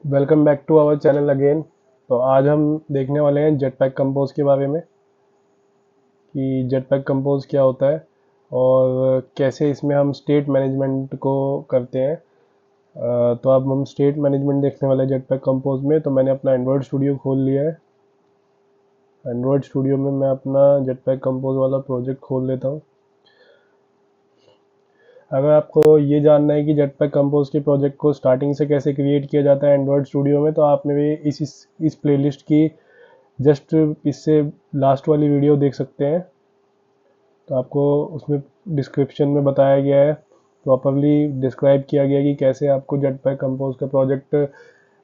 Welcome back to our channel again. तो आज हम देखने वाले हैं जेटपैक कंपोज के बारे में कि जेटपैक कंपोज क्या होता है और कैसे इसमें हम स्टेट मैनेजमेंट को करते हैं। तो अब हम स्टेट मैनेजमेंट देखने वाले हैं जेटपैक कंपोज में। तो मैंने अपना एंड्रॉयड स्टूडियो खोल लिया है। एंड्रॉयड स्टूडियो में मैं अपना जेटपैक कंपोज वाला प्रोजेक्ट खोल लेता हूँ। अगर आपको ये जानना है कि जेटपैक कंपोज के प्रोजेक्ट को स्टार्टिंग से कैसे क्रिएट किया जाता है एंड्रॉयड स्टूडियो में, तो आप मेरे इस प्लेलिस्ट की जस्ट इससे लास्ट वाली वीडियो देख सकते हैं। तो आपको उसमें डिस्क्रिप्शन में बताया गया है, प्रॉपरली डिस्क्राइब किया गया है कि कैसे आपको जेटपैक कंपोज का प्रोजेक्ट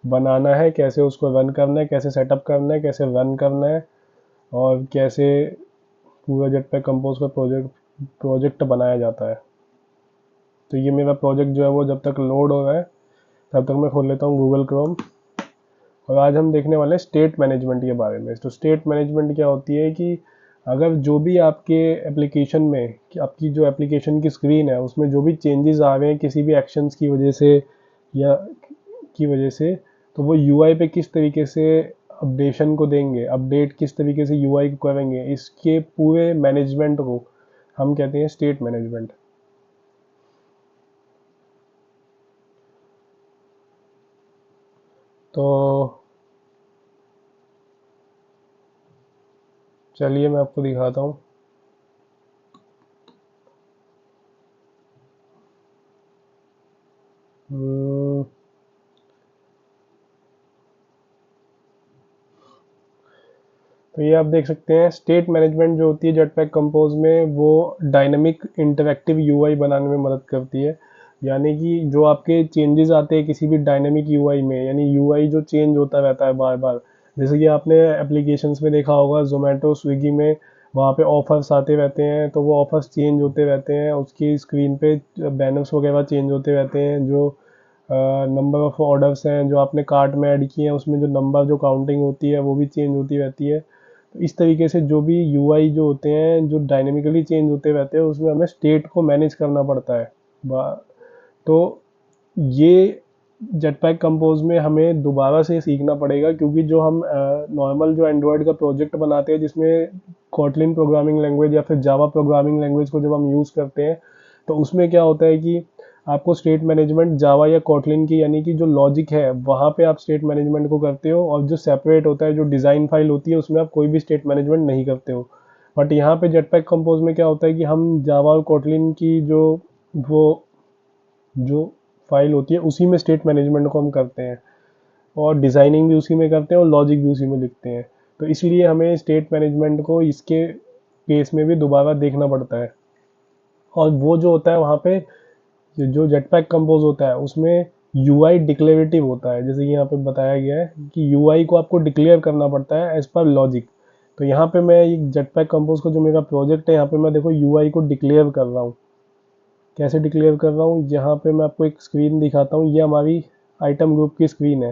बनाना है, कैसे उसको रन करना है, कैसे सेटअप करना है, कैसे रन करना है और कैसे पूरा जेटपैक कंपोज का प्रोजेक्ट बनाया जाता है। तो ये मेरा प्रोजेक्ट जो है वो जब तक लोड हो रहा है तब तक मैं खोल लेता हूँ गूगल क्रोम। और आज हम देखने वाले हैं स्टेट मैनेजमेंट के बारे में। तो स्टेट मैनेजमेंट क्या होती है कि अगर जो भी आपके एप्लीकेशन में कि आपकी जो एप्लीकेशन की स्क्रीन है उसमें जो भी चेंजेस आ रहे हैं किसी भी एक्शंस की वजह से या की वजह से, तो वो यूआई पे किस तरीके से अपडेशन को देंगे, अपडेट किस तरीके से यूआई को करेंगे, इसके पूरे मैनेजमेंट को हम कहते हैं स्टेट मैनेजमेंट। तो चलिए मैं आपको दिखाता हूँ। हम्म, तो ये आप देख सकते हैं स्टेट मैनेजमेंट जो होती है जेटपैक कंपोज में, वो डायनामिक इंटरैक्टिव यूआई बनाने में मदद करती है। यानी कि जो आपके चेंजेस आते हैं किसी भी डायनामिक यूआई में, यानी यूआई जो चेंज होता रहता है बार बार, जैसे कि आपने एप्लीकेशंस में देखा होगा जोमेटो स्विगी में, वहाँ पे ऑफर्स आते रहते हैं तो वो ऑफर्स चेंज होते रहते हैं, उसकी स्क्रीन पे बैनर्स वगैरह चेंज होते रहते हैं, जो नंबर ऑफ ऑर्डर्स हैं जो आपने कार्ट में ऐड किए हैं उसमें जो नंबर जो काउंटिंग होती है वो भी चेंज होती रहती है। तो इस तरीके से जो भी यूआई जो होते हैं जो डायनेमिकली चेंज होते रहते हैं उसमें हमें स्टेट को मैनेज करना पड़ता है। तो ये जेटपैक कंपोज में हमें दोबारा से सीखना पड़ेगा, क्योंकि जो हम नॉर्मल जो एंड्रॉयड का प्रोजेक्ट बनाते हैं जिसमें कॉटलिन प्रोग्रामिंग लैंग्वेज या फिर जावा प्रोग्रामिंग लैंग्वेज को जब हम यूज़ करते हैं तो उसमें क्या होता है कि आपको स्टेट मैनेजमेंट जावा या कॉटलिन की, यानी कि जो लॉजिक है वहाँ पे आप स्टेट मैनेजमेंट को करते हो, और जो सेपरेट होता है जो डिज़ाइन फाइल होती है उसमें आप कोई भी स्टेट मैनेजमेंट नहीं करते हो। बट यहाँ पे जेटपैक कंपोज में क्या होता है कि हम जावा और कॉटलिन की जो वो जो फाइल होती है उसी में स्टेट मैनेजमेंट को हम करते हैं, और डिज़ाइनिंग भी उसी में करते हैं और लॉजिक भी उसी में लिखते हैं। तो इसलिए हमें स्टेट मैनेजमेंट को इसके केस में भी दोबारा देखना पड़ता है। और वो जो होता है वहाँ पे जो जेटपैक कंपोज होता है उसमें यूआई डिक्लेरेटिव होता है, जैसे कि यहाँ पे बताया गया है कि यूआई को आपको डिक्लेयर करना पड़ता है एज पर लॉजिक। तो यहाँ पे मैं जेटपैक कंपोज का जो मेरा प्रोजेक्ट है यहाँ पे मैं देखो यूआई को डिक्लेयर कर रहा हूँ। कैसे डिक्लेयर कर रहा हूँ, यहाँ पे मैं आपको एक स्क्रीन दिखाता हूँ। ये हमारी आइटम ग्रुप की स्क्रीन है।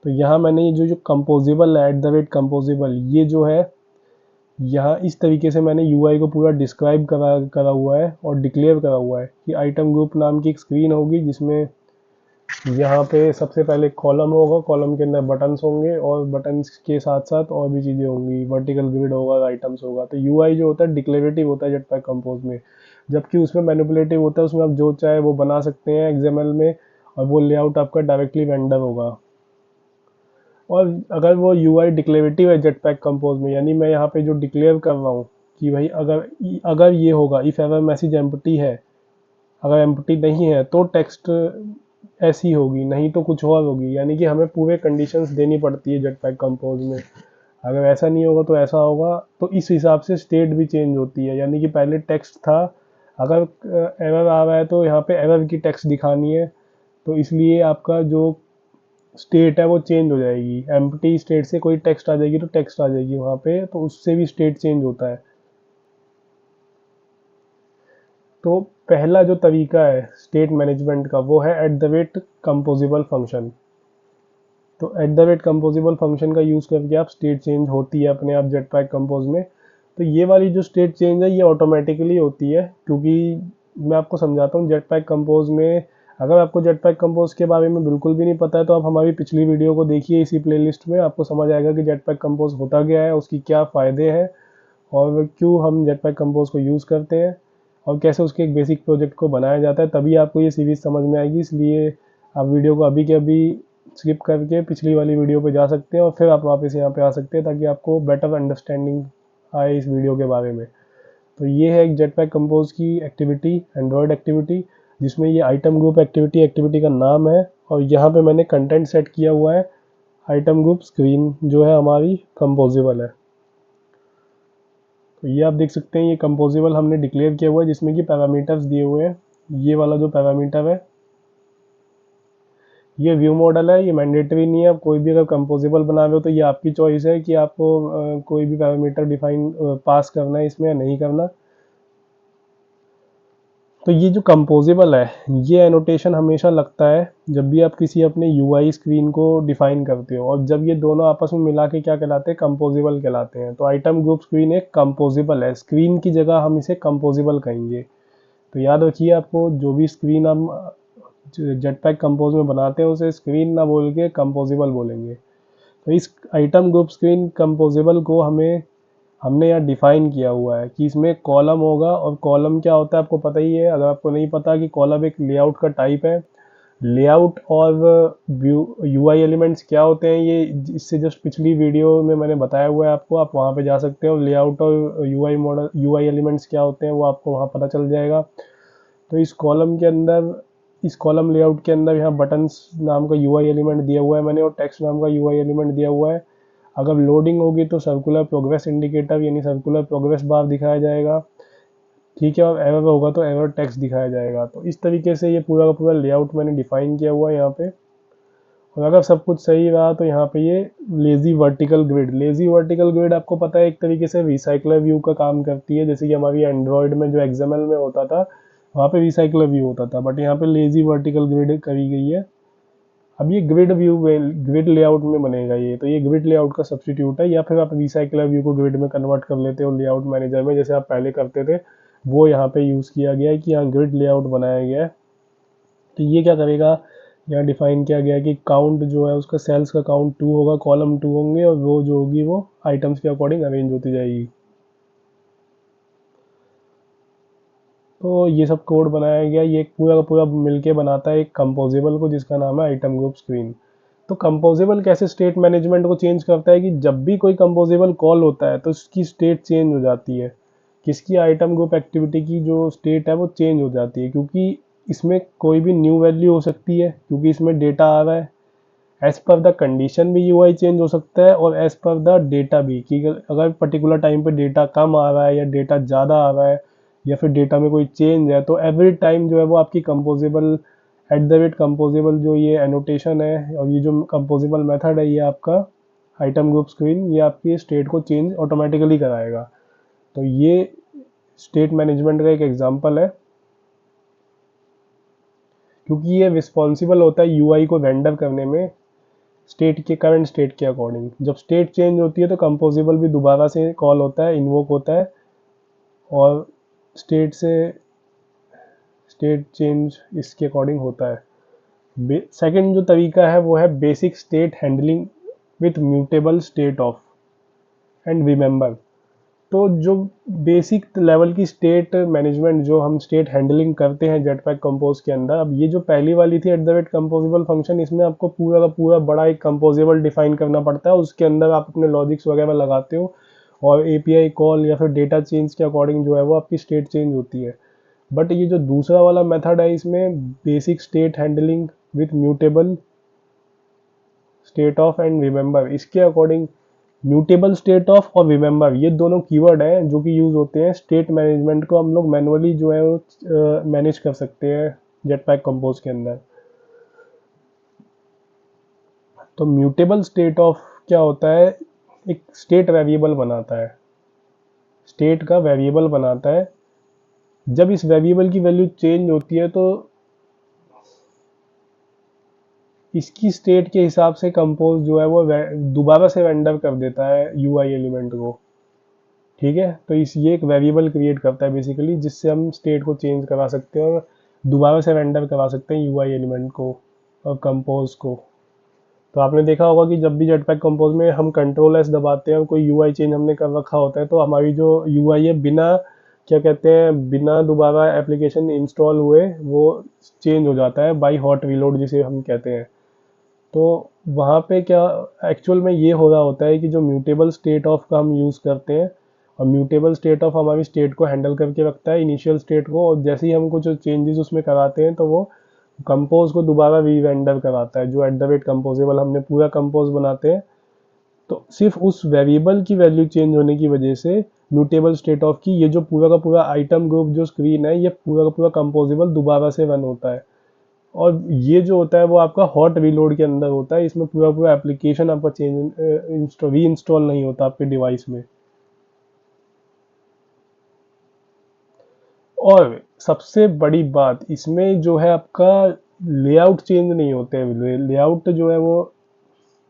तो यहाँ मैंने ये जो जो कंपोजिबल है @कंपोजिबल, ये जो है यहाँ इस तरीके से मैंने यूआई को पूरा डिस्क्राइब करा करा हुआ है और डिक्लेयर करा हुआ है कि आइटम ग्रुप नाम की एक स्क्रीन होगी जिसमें यहाँ पे सबसे पहले कॉलम होगा, कॉलम के अंदर बटन्स होंगे और बटन्स के साथ साथ और भी चीज़ें होंगी, वर्टिकल ग्रिड होगा, आइटम्स होगा। तो यूआई जो होता है डिक्लेरेटिव होता है जेटपैक कंपोज में, जबकि उसमें मैनिपुलेटिव होता है, उसमें आप जो चाहे वो बना सकते हैं एक्सएमएल में, और वो लेआउट आपका डायरेक्टली वेंडर होगा। और अगर वो यूआई डिक्लेरेटिव है जेटपैक कंपोज में, यानी मैं यहाँ पे जो डिक्लेयर कर रहा हूँ कि भाई अगर अगर ये होगा, इफ़ एवर मैसेज एम्प्टी है, अगर एम्प्टी नहीं है तो टेक्स्ट ऐसी होगी, नहीं तो कुछ और होगी। यानी कि हमें पूरे कंडीशंस देनी पड़ती है जेटपैक कंपोज में। अगर ऐसा नहीं होगा तो ऐसा होगा, तो इस हिसाब से स्टेट भी चेंज होती है। यानी कि पहले टेक्स्ट था, अगर एरर आ रहा है तो यहाँ पे एरर की टेक्स्ट दिखानी है, तो इसलिए आपका जो स्टेट है वो चेंज हो जाएगी। एम्प्टी स्टेट से कोई टेक्स्ट आ जाएगी तो टेक्स्ट आ जाएगी वहाँ पे, तो उससे भी स्टेट चेंज होता है। तो पहला जो तरीका है स्टेट मैनेजमेंट का वो है कंपोजिबल फंक्शन। तो कंपोजिबल फंक्शन का यूज़ करके आप स्टेट चेंज होती है अपने आप जेटपैक कंपोज में। तो ये वाली जो स्टेट चेंज है ये ऑटोमेटिकली होती है, क्योंकि मैं आपको समझाता हूँ जेटपैक कंपोज में अगर आपको जेटपैक कंपोज के बारे में बिल्कुल भी नहीं पता है तो आप हमारी पिछली वीडियो को देखिए इसी प्लेलिस्ट में, आपको समझ आएगा कि जेटपैक कंपोज होता क्या है, उसकी क्या फ़ायदे हैं और क्यों हम जेटपैक कंपोज को यूज़ करते हैं और कैसे उसके एक बेसिक प्रोजेक्ट को बनाया जाता है। तभी आपको ये सीरीज़ समझ में आएगी, इसलिए आप वीडियो को अभी के अभी स्किप करके पिछली वाली वीडियो पे जा सकते हैं और फिर आप वापस यहाँ पे आ सकते हैं ताकि आपको बेटर अंडरस्टैंडिंग आए इस वीडियो के बारे में। तो ये है एक जेटपैक कंपोज की एक्टिविटी, एंड्रॉयड एक्टिविटी, जिसमें ये आइटम ग्रुप एक्टिविटी का नाम है और यहाँ पे मैंने कंटेंट सेट किया हुआ है आइटम ग्रुप स्क्रीन जो है हमारी कंपोजेबल है। तो ये आप देख सकते हैं ये कंपोजेबल हमने डिक्लेयर किया हुआ है जिसमें कि पैरामीटर्स दिए हुए हैं। ये वाला जो पैरामीटर है ये व्यू मॉडल है, ये मैंडेटरी नहीं है। आप कोई भी अगर कंपोजेबल बना रहे हो तो ये आपकी चॉइस है कि आपको कोई भी पैरामीटर डिफाइन पास करना है इसमें या नहीं करना। तो ये जो कंपोजेबल है ये एनोटेशन हमेशा लगता है जब भी आप किसी अपने यूआई स्क्रीन को डिफाइन करते हो, और जब ये दोनों आपस में मिला के क्या कहलाते हैं, कंपोजेबल कहलाते हैं। तो आइटम ग्रुप स्क्रीन एक कंपोजेबल है, स्क्रीन की जगह हम इसे कंपोजेबल कहेंगे। तो याद रखिए, आपको जो भी स्क्रीन हम जेटपैक कंपोज में बनाते हैं उसे स्क्रीन ना बोल के कंपोजेबल बोलेंगे। तो इस आइटम ग्रुप स्क्रीन कंपोजेबल को हमने यहाँ डिफाइन किया हुआ है कि इसमें कॉलम होगा, और कॉलम क्या होता है आपको पता ही है। अगर आपको नहीं पता कि कॉलम एक लेआउट का टाइप है, लेआउट और यूआई एलिमेंट्स क्या होते हैं ये इससे जस्ट पिछली वीडियो में मैंने बताया हुआ है आपको, आप वहाँ पे जा सकते हो। लेआउट और यूआई एलिमेंट्स क्या होते हैं वो आपको वहाँ पता चल जाएगा। तो इस कॉलम लेआउट के अंदर यहाँ बटन्स नाम का यूआई एलिमेंट दिया हुआ है मैंने, और टेक्स्ट नाम का यूआई एलिमेंट दिया हुआ है। अगर लोडिंग होगी तो सर्कुलर प्रोग्रेस इंडिकेटर यानी सर्कुलर प्रोग्रेस बार दिखाया जाएगा, ठीक है। और एरर होगा तो एरर टेक्स्ट दिखाया जाएगा। तो इस तरीके से ये पूरा का पूरा लेआउट मैंने डिफाइन किया हुआ है यहाँ पे। और अगर सब कुछ सही रहा तो यहाँ पे ये लेजी वर्टिकल ग्रिड आपको पता है एक तरीके से रिसाइकलर व्यू का काम करती है, जैसे कि हमारी एंड्रॉयड में जो एक्सएमएल में होता था वहाँ पे रिसाइकलर व्यू होता था, बट यहाँ पे लेजी वर्टिकल ग्रिड करी गई है। अब ये ग्रिड लेआउट में बनेगा ये, तो ये ग्रिड लेआउट का सब्स्टिट्यूट है, या फिर आप रिसाइकलर व्यू को ग्रिड में कन्वर्ट कर लेते हो लेआउट मैनेजर में जैसे आप पहले करते थे, वो यहाँ पे यूज़ किया गया है कि यहाँ ग्रिड लेआउट बनाया गया है। तो ये क्या करेगा, यहाँ डिफाइन किया गया है कि काउंट जो है उसका सेल्स का काउंट 2 होगा, कॉलम 2 होंगे, और वो जो होगी वो आइटम्स के अकॉर्डिंग अरेंज होती जाएगी। तो ये सब कोड बनाया गया, ये पूरा का पूरा मिलके बनाता है एक कंपोजेबल को जिसका नाम है आइटम ग्रुप स्क्रीन। तो कंपोजेबल कैसे स्टेट मैनेजमेंट को चेंज करता है कि जब भी कोई कंपोजेबल कॉल होता है तो उसकी स्टेट चेंज हो जाती है, किसकी, आइटम ग्रुप एक्टिविटी की जो स्टेट है वो चेंज हो जाती है, क्योंकि इसमें कोई भी न्यू वैल्यू हो सकती है, क्योंकि इसमें डेटा आ रहा है। एज पर द कंडीशन भी यूआई चेंज हो सकता है, और एज पर द डेटा भी, कि अगर पर्टिकुलर टाइम पे डेटा कम आ रहा है या डेटा ज़्यादा आ रहा है या फिर डेटा में कोई चेंज है, तो एवरी टाइम जो है वो आपकी कंपोजेबल कंपोजेबल जो ये एनोटेशन है और ये जो कंपोजेबल मेथड है ये आपका आइटम ग्रुप स्क्रीन ये आपकी स्टेट को चेंज ऑटोमेटिकली कराएगा। तो ये स्टेट मैनेजमेंट का एक एग्जांपल है, क्योंकि ये रिस्पॉन्सिबल होता है यूआई को रेंडर करने में करंट स्टेट के अकॉर्डिंग। जब स्टेट चेंज होती है तो कंपोजेबल भी दोबारा से कॉल होता है, इन्वोक होता है, और स्टेट चेंज इसके अकॉर्डिंग होता है। सेकंड जो तरीका है वो है basic state handling with mutable state of and remember. तो जो बेसिक लेवल की स्टेट मैनेजमेंट जो हम स्टेट हैंडलिंग करते हैं जेटपैक कंपोज के अंदर, अब ये जो पहली वाली थी कंपोजेबल फंक्शन, इसमें आपको पूरा का पूरा बड़ा एक कंपोजेबल डिफाइन करना पड़ता है, उसके अंदर आप अपने लॉजिक्स वगैरह लगाते हो और एपीआई कॉल या फिर डेटा चेंज के अकॉर्डिंग जो है वो आपकी स्टेट चेंज होती है। बट ये जो दूसरा वाला मेथड है इसमें basic state handling with mutable state of and remember, इसके अकॉर्डिंग म्यूटेबल स्टेट ऑफ और रिमेंबर ये दोनों कीवर्ड हैं जो कि यूज होते हैं स्टेट मैनेजमेंट को हम लोग मैनुअली जो है वो मैनेज कर सकते हैं जेटपैक कंपोज के अंदर। तो म्यूटेबल स्टेट ऑफ क्या होता है, एक स्टेट वेरिएबल बनाता है, स्टेट का वेरिएबल बनाता है। जब इस वेरिएबल की वैल्यू चेंज होती है तो इसकी स्टेट के हिसाब से कंपोज जो है वो दोबारा से रेंडर कर देता है यूआई एलिमेंट को, ठीक है। तो ये एक वेरिएबल क्रिएट करता है बेसिकली, जिससे हम स्टेट को चेंज करा सकते हैं और दोबारा से रेंडर करा सकते हैं यूआई एलिमेंट को और कंपोज को। तो आपने देखा होगा कि जब भी जेटपैक कंपोज में हम कंट्रोल एस दबाते हैं और कोई यूआई चेंज हमने कर रखा होता है तो हमारी जो यूआई है बिना क्या कहते हैं बिना दोबारा एप्लीकेशन इंस्टॉल हुए वो चेंज हो जाता है बाई हॉट रीलोड जिसे हम कहते हैं। तो वहाँ पे क्या एक्चुअल में ये हो रहा होता है कि जो म्यूटेबल स्टेट ऑफ का हम यूज़ करते हैं और म्यूटेबल स्टेट ऑफ हमारी स्टेट को हैंडल करके रखता है इनिशियल स्टेट को, और जैसे ही हम कुछ चेंजेस उसमें कराते हैं तो वो कंपोज को दोबारा री रेंडर कराता है, जो एट द रेट कंपोजेबल हमने पूरा कंपोज बनाते हैं। तो सिर्फ उस वेरिएबल की वैल्यू चेंज होने की वजह से म्यूटेबल स्टेट ऑफ की ये जो पूरा का पूरा आइटम ग्रुप जो स्क्रीन है ये पूरा का पूरा कंपोजेबल दोबारा से रन होता है। और ये जो होता है वो आपका हॉट रीलोड के अंदर होता है, इसमें पूरा पूरा एप्लीकेशन आपका चेंज री इंस्टॉल नहीं होता आपके डिवाइस में। और सबसे बड़ी बात इसमें जो है आपका लेआउट चेंज नहीं होते हैं। लेआउट जो है वो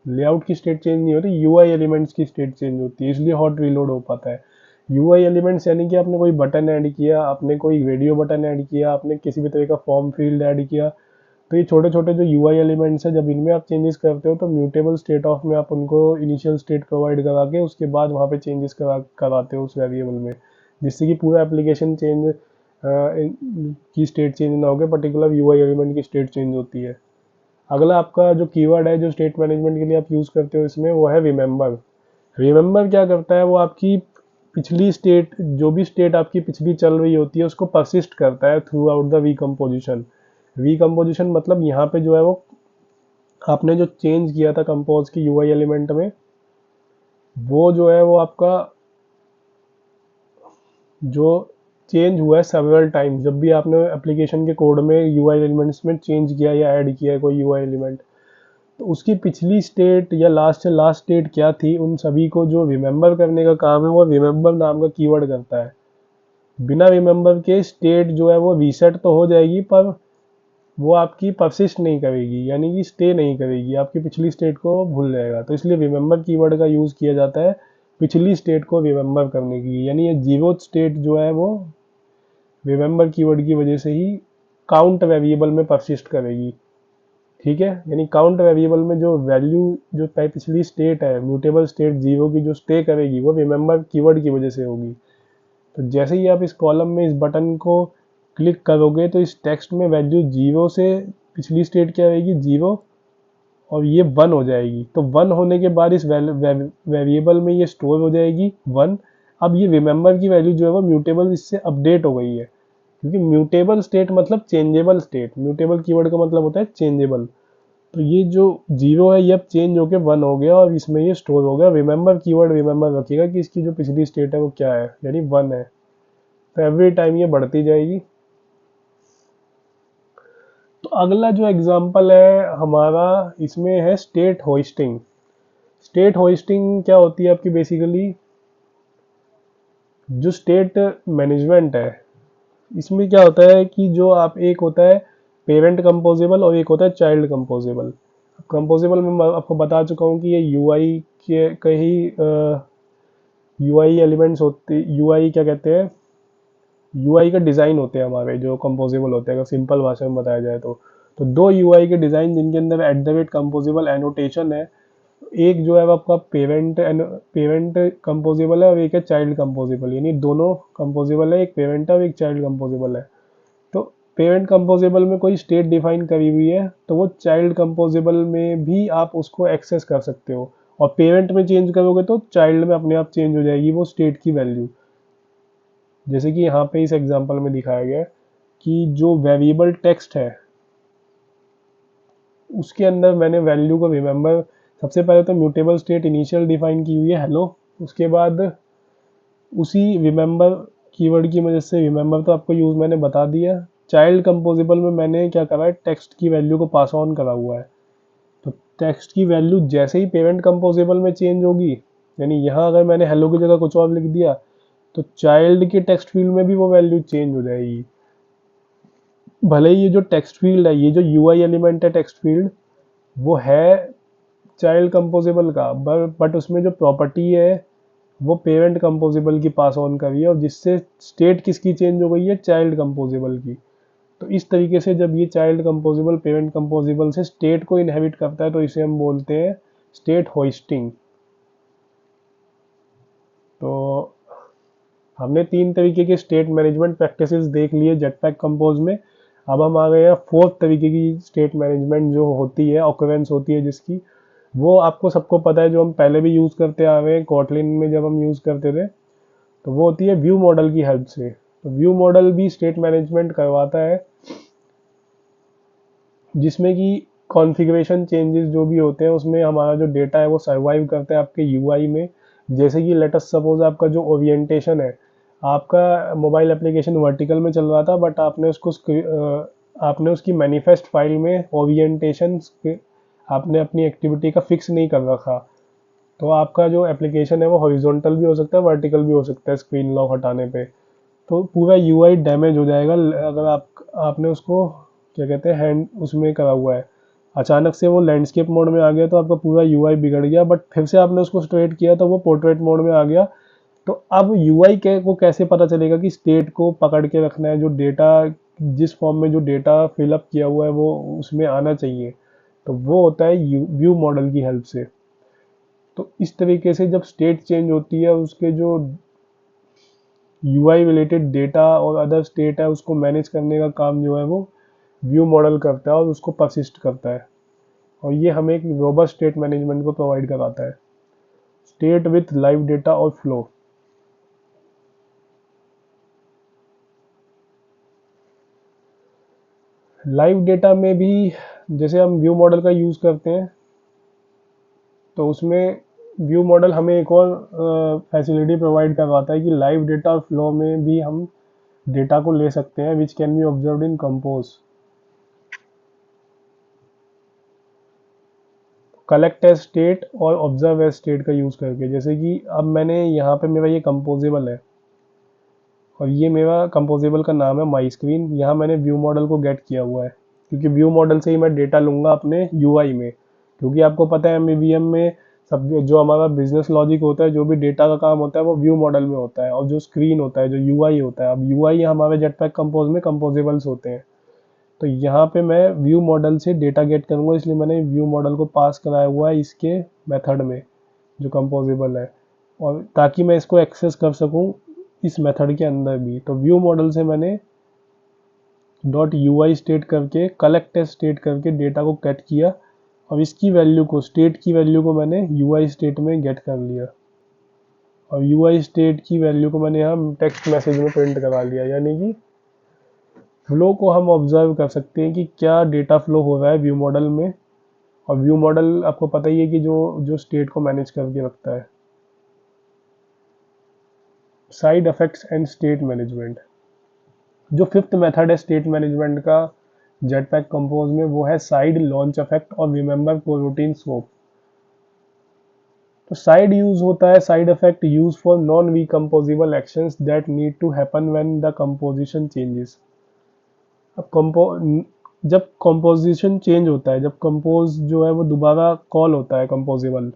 लेआउट की स्टेट चेंज नहीं होती, यूआई एलिमेंट्स की स्टेट चेंज होती है, इसलिए हॉट रीलोड हो पाता है। यूआई एलिमेंट्स यानी कि आपने कोई बटन ऐड किया, आपने कोई रेडियो बटन ऐड किया, आपने किसी भी तरह का फॉर्म फील्ड ऐड किया, तो ये छोटे छोटे जो यूआई एलिमेंट्स हैं जब इनमें आप चेंजेस करते हो तो म्यूटेबल स्टेट ऑफ में आप उनको इनिशियल स्टेट प्रोवाइड करा के उसके बाद वहाँ पे चेंजेस कराते हो उस वेरिएबल में, जिससे कि पूरा एप्लीकेशन चेंज की स्टेट चेंज ना होकर पर्टिकुलर यूआई एलिमेंट की स्टेट चेंज होती है। अगला आपका जो कीवर्ड है जो स्टेट मैनेजमेंट के लिए आप यूज़ करते हो इसमें वो है रिमेंबर। रिमेंबर क्या करता है, वो आपकी पिछली स्टेट जो भी स्टेट आपकी पिछली चल रही होती है उसको परसिस्ट करता है through out the recomposition. Recomposition मतलब यहाँ पे जो है वो आपने जो चेंज किया था कंपोज की यूआई एलिमेंट में वो जो है वो आपका जो चेंज हुआ है सेवरल टाइम्स, जब भी आपने एप्लीकेशन के कोड में यूआई एलिमेंट्स में चेंज किया या ऐड किया है कोई यूआई एलिमेंट, तो उसकी पिछली स्टेट या लास्ट से लास्ट स्टेट क्या थी उन सभी को जो रिमेंबर करने का काम है वो रिमेंबर नाम का कीवर्ड करता है। बिना रिमेंबर के स्टेट जो है वो रीसेट तो हो जाएगी पर वो आपकी परसिस्ट नहीं करेगी, यानी कि स्टे नहीं करेगी, आपकी पिछली स्टेट को भूल जाएगा। तो इसलिए रिमेंबर कीवर्ड का यूज़ किया जाता है पिछली स्टेट को रिमेंबर करने की, यानी ये जीरो स्टेट जो है वो रिमेंबर कीवर्ड की वजह से ही काउंट वेरिएबल में परसिस्ट करेगी। ठीक है, यानी काउंट वेरिएबल में जो वैल्यू जो पिछली स्टेट है म्यूटेबल स्टेट जीरो की जो स्टे करेगी वो रिमेंबर कीवर्ड की वजह से होगी। तो जैसे ही आप इस कॉलम में इस बटन को क्लिक करोगे तो इस टेक्स्ट में वैल्यू जीरो से पिछली स्टेट क्या रहेगी जीरो और ये वन हो जाएगी। तो वन होने के बाद इस वेरिएबल में ये स्टोर हो जाएगी वन। अब ये रिमेंबर की वैल्यू जो है वो म्यूटेबल इससे अपडेट हो गई है, क्योंकि म्यूटेबल स्टेट मतलब चेंजेबल स्टेट, म्यूटेबल कीवर्ड का मतलब होता है चेंजेबल। तो ये जो जीरो है ये अब चेंज होके वन हो गया और इसमें ये स्टोर हो गया। रिमेंबर कीवर्ड रिमेंबर रखिएगा कि इसकी जो पिछली स्टेट है वो क्या है, यानी वन है। तो एवरी टाइम ये बढ़ती जाएगी। तो अगला जो एग्जांपल है हमारा इसमें है स्टेट होइस्टिंग। स्टेट होइस्टिंग क्या होती है आपकी बेसिकली जो स्टेट मैनेजमेंट है इसमें क्या होता है कि जो आप एक होता है पेरेंट कंपोजेबल और एक होता है चाइल्ड कंपोजेबल। कंपोजेबल में मैं आपको बता चुका हूँ कि ये यूआई के कई यूआई एलिमेंट्स होते, यूआई क्या कहते हैं, यूआई का डिज़ाइन होते हैं हमारे जो कंपोजेबल होते हैं, अगर सिंपल भाषा में बताया जाए तो दो यूआई के डिज़ाइन जिनके अंदर at the rate composable annotation है। एक जो है वो आपका पेरेंट कंपोजेबल है और एक है चाइल्ड कंपोजेबल, यानी दोनों कंपोजेबल है, एक पेरेंट है और एक चाइल्ड कंपोजेबल है। तो पेरेंट कंपोजेबल में कोई स्टेट डिफाइन करी हुई है तो वो चाइल्ड कंपोजेबल में भी आप उसको एक्सेस कर सकते हो, और पेरेंट में चेंज करोगे तो चाइल्ड में अपने आप चेंज हो जाएगी वो स्टेट की वैल्यू। जैसे कि यहाँ पे इस एग्जांपल में दिखाया गया है कि जो वेरिएबल टेक्स्ट है उसके अंदर मैंने वैल्यू को रिमेंबर, सबसे पहले तो म्यूटेबल स्टेट इनिशियल डिफाइन की हुई है हेलो, उसके बाद उसी रिमेंबर कीवर्ड की मदद से रिमेंबर तो आपको यूज़ मैंने बता दिया। चाइल्ड कंपोजेबल में मैंने क्या करा है टेक्स्ट की वैल्यू को पास ऑन करा हुआ है। तो टेक्स्ट की वैल्यू जैसे ही पेरेंट कंपोजेबल में चेंज होगी, यानी यहाँ अगर मैंने हेलो की जगह कुछ और लिख दिया तो चाइल्ड के टेक्स्ट फील्ड में भी वो वैल्यू चेंज हो जाएगी। भले ही ये जो टेक्स्ट फील्ड है ये जो यूआई एलिमेंट है टेक्स्ट फील्ड वो है चाइल्ड कंपोजेबल का, बट उसमें जो प्रॉपर्टी है वो पेरेंट कंपोजेबल की पास ऑन करी है और जिससे स्टेट किसकी चेंज हो गई है चाइल्ड कंपोजेबल की। तो इस तरीके से जब ये चाइल्ड कंपोजिबल पेरेंट कंपोजिबल से स्टेट को इनहेरिट करता है तो इसे हम बोलते हैं स्टेट होइस्टिंग। तो हमने 3 तरीके के स्टेट मैनेजमेंट प्रैक्टिसेस देख लिए जेटपैक कंपोज में। अब हम आ गए हैं 4th तरीके की स्टेट मैनेजमेंट जो होती है, ऑकरेंस होती है जिसकी, वो आपको सबको पता है, जो हम पहले भी यूज़ करते आ रहे हैं कोटलिन में जब हम यूज़ करते थे। तो वो होती है व्यू मॉडल की हेल्प से। तो व्यू मॉडल भी स्टेट मैनेजमेंट करवाता है, जिसमें कि कॉन्फ़िगरेशन चेंजेस जो भी होते हैं उसमें हमारा जो डेटा है वो सर्वाइव करता है आपके यूआई में। जैसे कि लेट अस सपोज आपका जो ओरिएंटेशन है, आपका मोबाइल एप्लीकेशन वर्टिकल में चल रहा था, बट आपने उसकी मैनिफेस्ट फाइल में ओरिएंटेशन आपने अपनी एक्टिविटी का फिक्स नहीं कर रखा, तो आपका जो एप्लीकेशन है वो हॉरिजॉन्टल भी हो सकता है, वर्टिकल भी हो सकता है स्क्रीन लॉक हटाने पे। तो पूरा यूआई डैमेज हो जाएगा अगर आपने उसको क्या कहते हैं हैंड उसमें करा हुआ है। अचानक से वो लैंडस्केप मोड में आ गया तो आपका पूरा यूआई बिगड़ गया, बट फिर से आपने उसको स्ट्रेट किया तो वो पोर्ट्रेट मोड में आ गया। तो अब यूआई को कैसे पता चलेगा कि स्टेट को पकड़ के रखना है, जो डेटा जिस फॉर्म में जो डेटा फिलअप किया हुआ है वो उसमें आना चाहिए, तो वो होता है व्यू मॉडल की हेल्प से। तो इस तरीके से जब स्टेट चेंज होती है, उसके जो यूआई रिलेटेड डेटा और अदर स्टेट है उसको मैनेज करने का काम जो है वो व्यू मॉडल करता है और उसको परसिस्ट करता है, और ये हमें एक रोबस्ट स्टेट मैनेजमेंट को प्रोवाइड कराता है। स्टेट विथ लाइव डेटा और फ्लो। लाइव डेटा में भी जैसे हम व्यू मॉडल का यूज़ करते हैं, तो उसमें व्यू मॉडल हमें एक और फैसिलिटी प्रोवाइड करवाता है कि लाइव डेटा और फ्लो में भी हम डेटा को ले सकते हैं, which can be observe in compose. Collect as state और ऑब्जर्व एज स्टेट का यूज़ करके, जैसे कि अब मैंने यहाँ पे मेरा ये कंपोजेबल है और ये मेरा कंपोजेबल का नाम है माई स्क्रीन। यहाँ मैंने व्यू मॉडल को गेट किया हुआ है, क्योंकि व्यू मॉडल से ही मैं डेटा लूँगा अपने यूआई में, क्योंकि आपको पता है एमवीएम में सब जो हमारा बिजनेस लॉजिक होता है, जो भी डेटा का काम होता है वो व्यू मॉडल में होता है, और जो स्क्रीन होता है, जो यूआई होता है, अब यूआई हमारे जेटपैक कंपोज में कंपोजेबल्स होते हैं। तो यहाँ पे मैं व्यू मॉडल से डेटा गेट करूँगा, इसलिए मैंने व्यू मॉडल को पास कराया हुआ है इसके मेथड में जो कंपोजेबल है, और ताकि मैं इसको एक्सेस कर सकूँ इस मेथड के अंदर भी। तो व्यू मॉडल से मैंने डॉट यूआई स्टेट करके कलेक्ट स्टेट करके डेटा को गेट किया, और इसकी वैल्यू को, स्टेट की वैल्यू को मैंने यूआई स्टेट में गेट कर लिया, और यूआई स्टेट की वैल्यू को मैंने यहाँ टेक्स्ट मैसेज में प्रिंट करा लिया। यानी कि फ्लो को हम ऑब्जर्व कर सकते हैं कि क्या डेटा फ्लो हो रहा है व्यू मॉडल में, और व्यू मॉडल आपको पता ही है कि जो जो स्टेट को मैनेज करके रखता है। Side effects and state management. जो 5th मेथड है स्टेट मैनेजमेंट का जेटपैक कंपोज में, वो है साइड लॉन्च इफेक्ट और रिमेंबर कोरूटीन स्कोप। तो साइड यूज होता है, side effect use for non recomposable actions that need to happen when the composition changes. अब जब कंपोजिशन चेंज होता है, जब कंपोज जो है वो दोबारा कॉल होता है कंपोजिबल,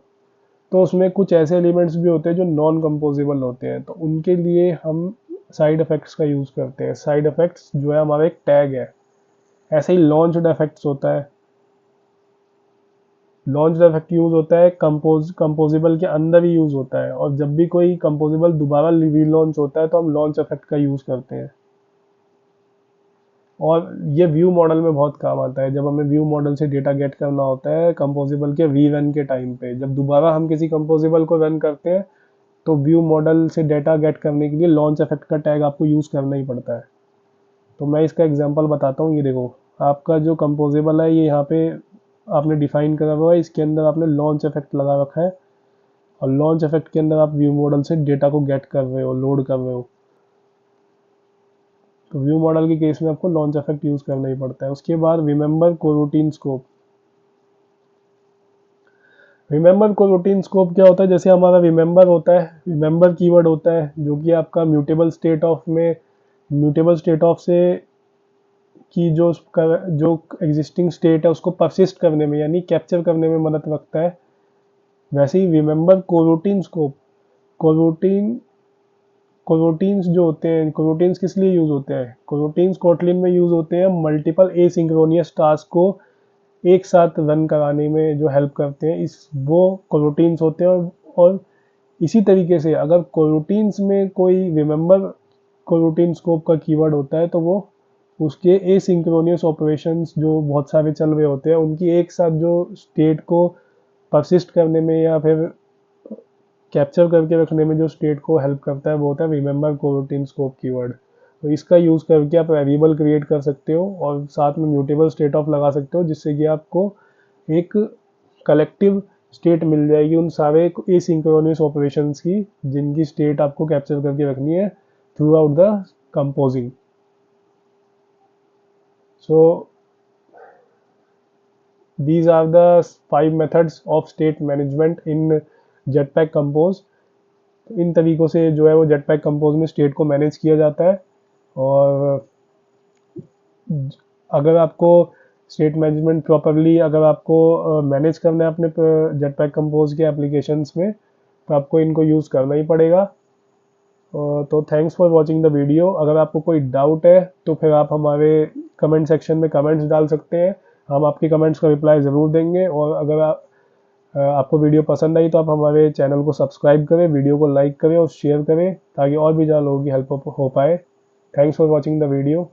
तो उसमें कुछ ऐसे एलिमेंट्स भी होते हैं जो नॉन कंपोजिबल होते हैं, तो उनके लिए हम साइड इफेक्ट्स का यूज़ करते हैं। साइड इफेक्ट्स जो है हमारा एक टैग है। ऐसे ही लॉन्च्ड इफेक्ट्स होता है, लॉन्च्ड इफेक्ट यूज़ होता है कंपोजिबल के अंदर ही यूज़ होता है, और जब भी कोई कंपोजिबल दोबारा रीलॉन्च होता है तो हम लॉन्च इफेक्ट का यूज़ करते हैं। और ये व्यू मॉडल में बहुत काम आता है, जब हमें व्यू मॉडल से डेटा गेट करना होता है कंपोजिबल के री रन के टाइम पे, जब दोबारा हम किसी कंपोजिबल को रन करते हैं तो व्यू मॉडल से डेटा गेट करने के लिए लॉन्च इफेक्ट का टैग आपको यूज़ करना ही पड़ता है। तो मैं इसका एग्जांपल बताता हूँ। ये देखो, आपका जो कंपोजेबल है ये यहाँ पे आपने डिफाइन करा हुआ है, इसके अंदर आपने लॉन्च इफेक्ट लगा रखा है, और लॉन्च इफेक्ट के अंदर आप व्यू मॉडल से डेटा को गेट कर रहे हो, लोड कर रहे हो। तो व्यू मॉडल के केस में आपको लॉन्च इफेक्ट यूज़ करना ही पड़ता है। उसके बाद remember coroutine scope. Remember coroutine scope क्या होता है? जैसे हमारा रिमेंबर होता है, रिमेंबर कीवर्ड होता है जो कि आपका म्यूटेबल स्टेट ऑफ में, म्यूटेबल स्टेट ऑफ से की जो एग्जिस्टिंग स्टेट है उसको परसिस्ट करने में यानी कैप्चर करने में मदद रखता है। वैसे ही रिमेंबर कोरूटीन स्कोप, कोरूटीन कोरोटीन्स जो होते हैं, कोरोटीन्स किस लिए यूज़ होते हैं? कोरोटीन्स कोटलिन में यूज़ होते हैं मल्टीपल एसिंक्रोनियस टास्क को एक साथ रन कराने में जो हेल्प करते हैं, इस वो कोरोटीन्स होते हैं। और इसी तरीके से अगर कोरोटीन्स में कोई रिमेंबर कोरोटीन स्कोप का कीवर्ड होता है तो वो उसके एसिंक्रोनियस ऑपरेशंस जो बहुत सारे चल रहे होते हैं उनकी एक साथ जो स्टेट को परसिस्ट करने में या फिर कैप्चर करके रखने में जो स्टेट को हेल्प करता है वो होता है रिमेंबर कोरोटीन स्कोप कीवर्ड। तो इसका यूज़ करके आप वेरिएबल क्रिएट कर सकते हो और साथ में म्यूटेबल स्टेट ऑफ लगा सकते हो, जिससे कि आपको एक कलेक्टिव स्टेट मिल जाएगी उन सारे एसिंक्रोनियस ऑपरेशंस की जिनकी स्टेट आपको कैप्चर करके रखनी है through out the composing. So these are the 5 methods of state management in Jetpack Compose। इन तरीकों से जो है वो Jetpack Compose में स्टेट को मैनेज किया जाता है। और अगर आपको स्टेट मैनेजमेंट प्रॉपरली अगर आपको मैनेज करना है अपने Jetpack Compose के एप्लीकेशंस में तो आपको इनको यूज़ करना ही पड़ेगा। तो thanks for watching the video. अगर आपको कोई डाउट है तो फिर आप हमारे कमेंट सेक्शन में कमेंट्स डाल सकते हैं, हम आपके कमेंट्स का रिप्लाई ज़रूर देंगे। और अगर आपको वीडियो पसंद आई तो आप हमारे चैनल को सब्सक्राइब करें, वीडियो को लाइक करें और शेयर करें ताकि और भी ज़्यादा लोगों की हेल्प हो पाए। Thanks for watching the video.